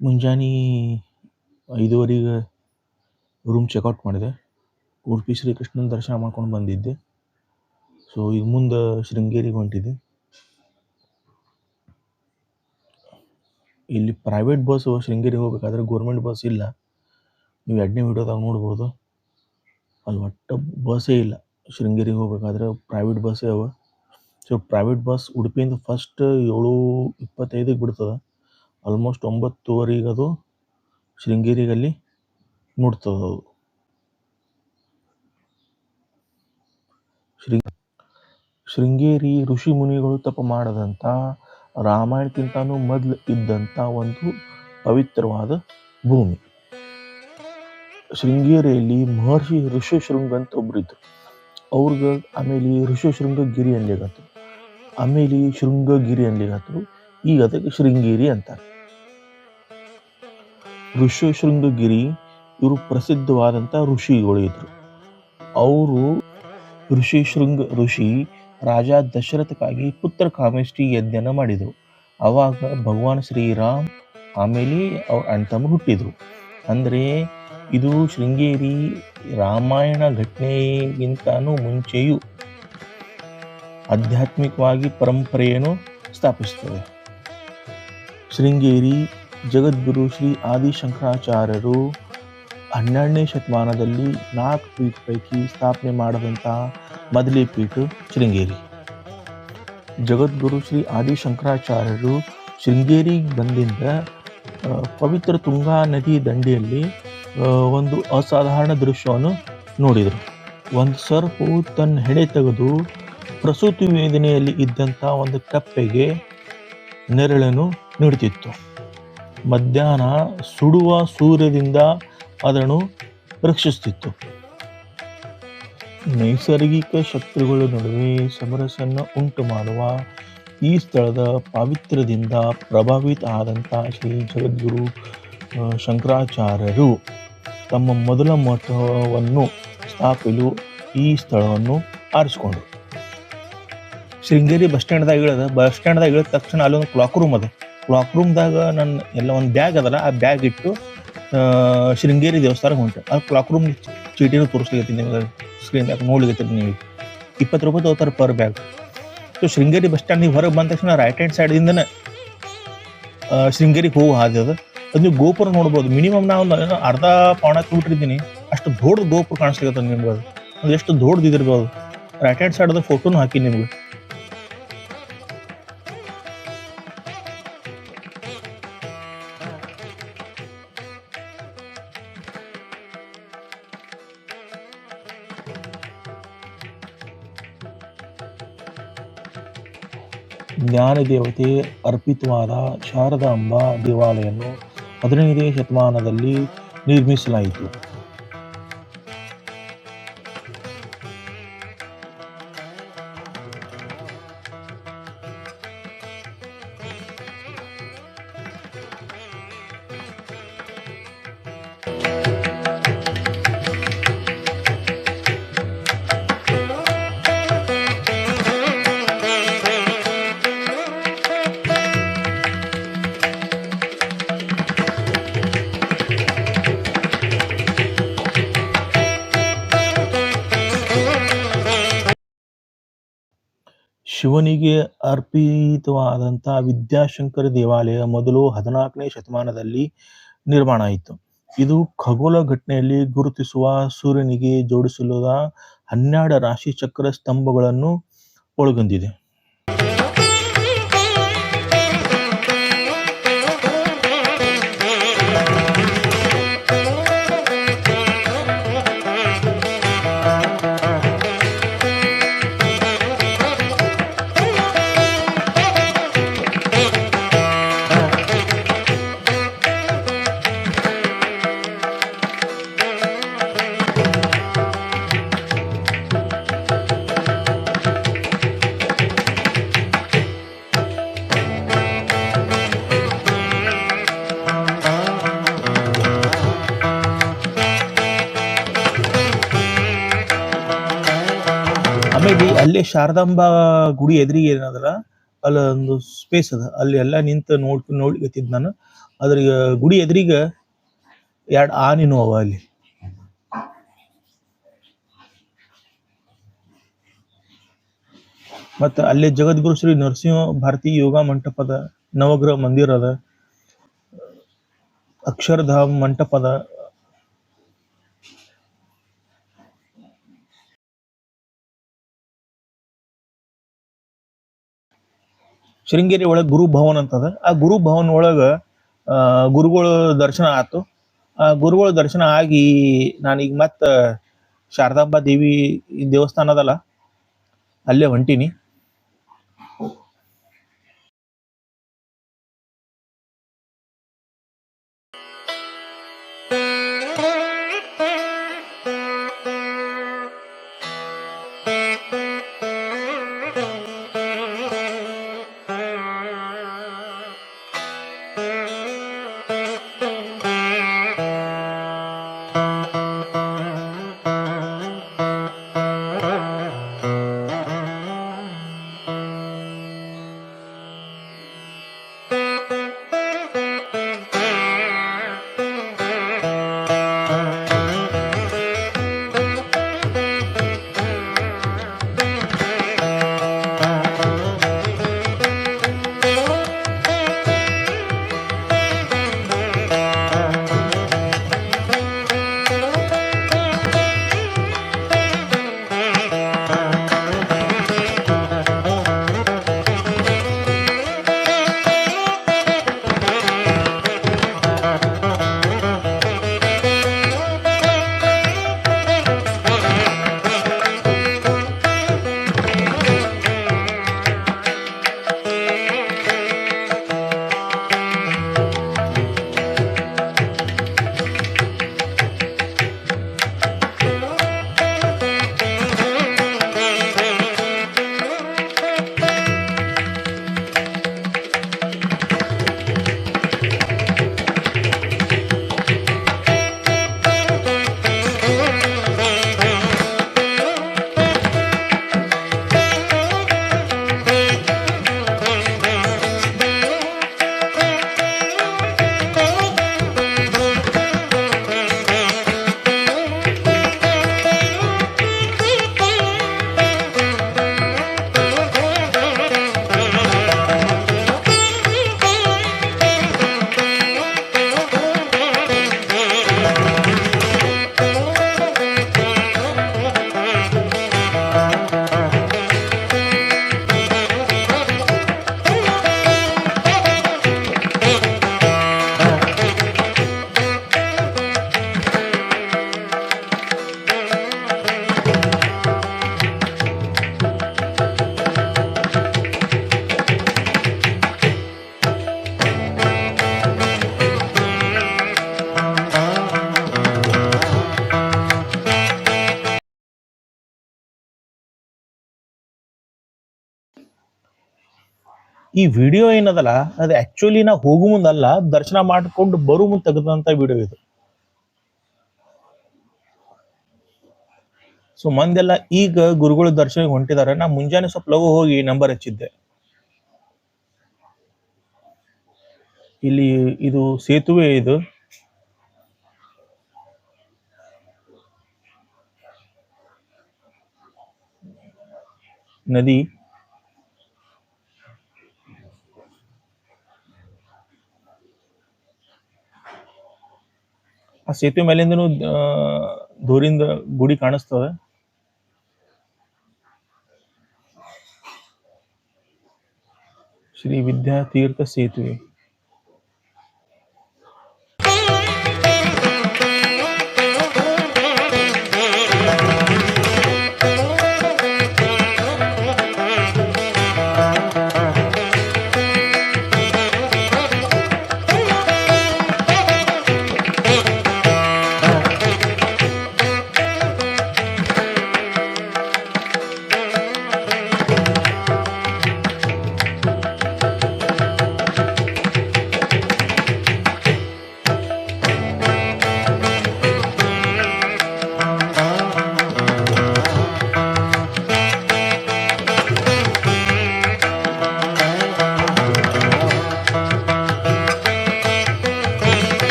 ಮುಂಜಾನೆ 5:30ಗೆ room checkout ಮಾಡಿದೆ. ಉಡುಪಿ ಶ್ರೀಕೃಷ್ಣನ ದರ್ಶನ ಮಾಡ್ಕೊಂಡು ಬಂದಿದ್ದೆ. ಸೊ ಈಗ ಮುಂದೆ ಶೃಂಗೇರಿಗೆ ಹೊಂಟಿದ್ದೆ. ಇಲ್ಲಿ ಪ್ರೈವೇಟ್ ಬಸ್ಸು ಶೃಂಗೇರಿಗೆ ಹೋಗ್ಬೇಕಾದ್ರೆ ಗೌರ್ಮೆಂಟ್ ಬಸ್ ಇಲ್ಲ. ನೀವು ಎರಡನೇ ವಿಡಿಯೋದಾಗ ನೋಡ್ಬೋದು. ಅಲ್ಲಿ ಒಟ್ಟು ಬಸ್ಸೇ ಇಲ್ಲ. ಶೃಂಗೇರಿಗೆ ಹೋಗ್ಬೇಕಾದ್ರೆ ಪ್ರೈವೇಟ್ ಬಸ್ಸೇ ಅವ. ಸೊ ಪ್ರೈವೇಟ್ ಬಸ್ ಉಡುಪಿಯಿಂದ ಫಸ್ಟ್ 7:25ಗೆ ಬಿಡ್ತದೆ. ಆಲ್ಮೋಸ್ಟ್ 9:30ಗೆ ಅದು ಶೃಂಗೇರಿಗೆ ಅಲ್ಲಿ ಮುಟ್ತದೆ. ಅದು ಶೃಂಗೇರಿ ಋಷಿ ಮುನಿಗಳು ತಪ ಮಾಡದಂಥ, ರಾಮಾಯಣಕ್ಕಿಂತನೂ ಮೊದಲು ಇದ್ದಂಥ ಒಂದು ಪವಿತ್ರವಾದ ಭೂಮಿ. ಶೃಂಗೇರಿಯಲ್ಲಿ ಮಹರ್ಷಿ ಋಷ್ಯಶೃಂಗ ಅಂತ ಒಬ್ರು ಇದ್ರು. ಅವ್ರಿಗೆ ಆಮೇಲೆ ಋಷ್ಯಶೃಂಗ ಗಿರಿ ಅನ್ಲಿಗತ್ತರು, ಆಮೇಲೆ ಶೃಂಗಗಿರಿ ಅನ್ಲಿಗತ್ತರು. ಈಗ ಅದಕ್ಕೆ ಶೃಂಗೇರಿ ಅಂತಾರೆ. ಋಷ್ಯಶೃಂಗಗಿರಿ ಇವರು ಪ್ರಸಿದ್ಧವಾದಂಥ ಋಷಿಗಳು ಇದ್ರು. ಅವರು ಋಷಿಶೃಂಗ ಋಷಿ ರಾಜ ದಶರಥಕ್ಕಾಗಿ ಪುತ್ರ ಕಾಮೇಷ್ಟಿ ಯಜ್ಞನ ಮಾಡಿದರು. ಆವಾಗ ಭಗವಾನ್ ಶ್ರೀರಾಮ್ ಆಮೇಲೆ ಅವ್ರ ಅಣ್ತಮ್ಮ ಹುಟ್ಟಿದರು. ಅಂದರೆ ಇದು ಶೃಂಗೇರಿ ರಾಮಾಯಣ ಘಟನೆಗಿಂತನೂ ಮುಂಚೆಯೂ ಆಧ್ಯಾತ್ಮಿಕವಾಗಿ ಪರಂಪರೆಯನ್ನು ಸ್ಥಾಪಿಸುತ್ತದೆ. ಶೃಂಗೇರಿ ಜಗದ್ಗುರು ಶ್ರೀ ಆದಿಶಂಕರಾಚಾರ್ಯರು 12ನೇ ಶತಮಾನದಲ್ಲಿ 4 ಪೀಠ ಪೈಕಿ ಸ್ಥಾಪನೆ ಮಾಡಿದಂಥ ಮೊದಲೇ ಪೀಠ ಶೃಂಗೇರಿ. ಜಗದ್ಗುರು ಶ್ರೀ ಆದಿಶಂಕರಾಚಾರ್ಯರು ಶೃಂಗೇರಿಗೆ ಬಂದಿಂದ ಪವಿತ್ರ ತುಂಗಾ ನದಿ ದಂಡೆಯಲ್ಲಿ ಒಂದು ಅಸಾಧಾರಣ ದೃಶ್ಯವನ್ನು ನೋಡಿದರು. ಒಂದು ಸರ್ಪು ತನ್ನ ಹೆಡೆ ತೆಗೆದು ಪ್ರಸೂತಿ ವೇದನೆಯಲ್ಲಿ ಇದ್ದಂಥ ಒಂದು ಕಪ್ಪೆಗೆ ನೆರಳನ್ನು ನೀಡುತ್ತಿತ್ತು. ಮಧ್ಯಾಹ್ನ ಸುಡುವ ಸೂರ್ಯದಿಂದ ಅದನ್ನು ರಕ್ಷಿಸುತ್ತಿತ್ತು. ನೈಸರ್ಗಿಕ ಶಕ್ತಿಗಳ ನಡುವೆ ಸಮರಸನ್ನು ಉಂಟು ಮಾಡುವ ಈ ಸ್ಥಳದ ಪಾವಿತ್ರ್ಯದಿಂದ ಪ್ರಭಾವಿತ ಆದಂಥ ಶ್ರೀ ಜಗದ್ಗುರು ಶಂಕರಾಚಾರ್ಯರು ತಮ್ಮ ಮೊದಲ ಮಠವನ್ನು ಸ್ಥಾಪಿಸಲು ಈ ಸ್ಥಳವನ್ನು ಆರಿಸಿಕೊಂಡರು. ಶೃಂಗೇರಿ ಬಸ್ ಸ್ಟ್ಯಾಂಡ್ದಾಗ ಇಳಿದ ತಕ್ಷಣ ಅಲ್ಲೊಂದು ಕ್ಲಾಕ್ ರೂಮ್ ಅದ. ಕ್ಲಾಕ್ ರೂಮ್ದಾಗ ನನ್ನ ಎಲ್ಲ ಒಂದು ಬ್ಯಾಗ್ ಅದಲ್ಲ, ಆ ಬ್ಯಾಗ್ ಇಟ್ಟು ಶೃಂಗೇರಿ ದೇವಸ್ಥಾನಕ್ಕೆ ಹೊಂಟೆ. ಆ ಕ್ಲಾಕ್ ರೂಮ್ ಚೀಟಿನೂ ತೋರಿಸ್ಲಿಕ್ಕೆ ನಿಮಗೆ ಸ್ಕ್ರೀನ್ದಾಗ ನೋಡ್ಲಿಕ್ಕೆ ನೀವು 20 ರೂಪಾಯಿ ತಗೋತಾರೆ per bag. So Sringeri bus stand ಹೊರಗೆ ಬಂದ ತಕ್ಷಣ ರೈಟ್ ಹ್ಯಾಂಡ್ ಸೈಡ್ದಿಂದನೇ ಶೃಂಗೇರಿಗೆ ಹೋಗೋ ಹಾದಿ ಅದು. ಅದು ನೀವು ಗೋಪುರ ನೋಡ್ಬೋದು. ಮಿನಿಮಮ್ ನಾವು ಅರ್ಧ ಪೌಣ ಕಿಲೋಮೀಟರ್ ಅಷ್ಟು ದೊಡ್ಡ ಗೋಪುರ ಕಾಣಿಸ್ಲಿಕ್ಕೆ ನಿಮ್ಗೆ. ಅದು ಎಷ್ಟು ದೊಡ್ಡದಿರ್ಬೋದು. ರೈಟ್ ಹ್ಯಾಂಡ್ ಸೈಡ್ ಅದ ಫೋಟೋನು ಹಾಕಿ ನಿಮ್ಗೆ. ಜ್ಞಾನದೇವತೆ ಅರ್ಪಿತವಾದ ಶಾರದಾಂಬಾ ದೇವಾಲಯವನ್ನು 15ನೇ ಶತಮಾನದಲ್ಲಿ ನಿರ್ಮಿಸಲಾಯಿತು. ಶಿವನಿಗೆ ಅರ್ಪಿತವಾದಂಥ ವಿದ್ಯಾಶಂಕರ ದೇವಾಲಯ ಮೊದಲು 14ನೇ ಶತಮಾನದಲ್ಲಿ ನಿರ್ಮಾಣ ಆಯಿತು. ಇದು ಖಗೋಳ ಘಟನೆಯಲ್ಲಿ ಗುರುತಿಸುವ ಸೂರ್ಯನಿಗೆ ಜೋಡಿಸಲಾದ 12 ರಾಶಿ ಚಕ್ರ ಸ್ತಂಭಗಳನ್ನು ಒಳಗೊಂಡಿದೆ. ಆಮೇಲೆ ಅಲ್ಲೇ ಶಾರದಾಂಬಾ ಗುಡಿ ಎದುರಿಗೆ ಏನದಲ್ಲ, ಅಲ್ಲ ಒಂದು ಸ್ಪೇಸ್ ಅದ. ಅಲ್ಲಿ ಎಲ್ಲ ನಿಂತು ನೋಡ್ಲಿಕತ್ತಿದ್ ನಾನು. ಅದ್ರ ಗುಡಿ ಎದುರಿಗ 2 ಆನಿನೂ ಅವ ಅಲ್ಲಿ. ಮತ್ತು ಅಲ್ಲೇ ಜಗದ್ಗುರು ಶ್ರೀ ನರಸಿಂಹ ಭಾರತಿ ಯೋಗ ಮಂಟಪದ, ನವಗ್ರಹ ಮಂದಿರದ, ಅಕ್ಷರಧಾಮ್ ಮಂಟಪದ, ಶೃಂಗೇರಿ ಒಳಗೆ ಗುರು ಭವನ್ ಅಂತದ. ಆ ಗುರು ಭವನ್ ಒಳಗೆ ಗುರುಗಳ ದರ್ಶನ ಆಯ್ತು. ಆ ಗುರುಗಳ ದರ್ಶನ ಆಗಿ ನಾನೀಗ ಮತ್ತೆ ಶಾರದಾಂಬಾ ದೇವಿ ದೇವಸ್ಥಾನ ಅದಲ್ಲ ಅಲ್ಲೇ ಹೊಂಟೀನಿ. ಈ ವಿಡಿಯೋ ಏನದಲ್ಲ ಅದು ಆಕ್ಚುಲಿ ನಾ ಹೋಗು ಮುಂದಲ್ಲ, ದರ್ಶನ ಮಾಡ್ಕೊಂಡು ಬರು ಮುಂದೆ ತೆಗೆದಂತ ವಿಡಿಯೋ ಇದು. ಸೊ ಮಂದೆಲ್ಲ ಈಗ ಗುರುಗಳು ದರ್ಶನ ಹೊಂಟಿದ್ದಾರೆ. ನಾ ಮುಂಜಾನೆ ಸ್ವಲ್ಪ ಲಘು ಹೋಗಿ ನಂಬರ್ ಹಚ್ಚಿದ್ದೆ. ಇಲ್ಲಿ ಇದು ಸೇತುವೆ, ಇದು ನದಿ. ಆ ಸೇತುವೆ ಮೇಲಿಂದನೂ ದೂರಿಂದ ಗುಡಿ ಕಾಣಿಸ್ತದೆ. ಶ್ರೀ ವಿದ್ಯಾತೀರ್ಥ ಸೇತುವೆ.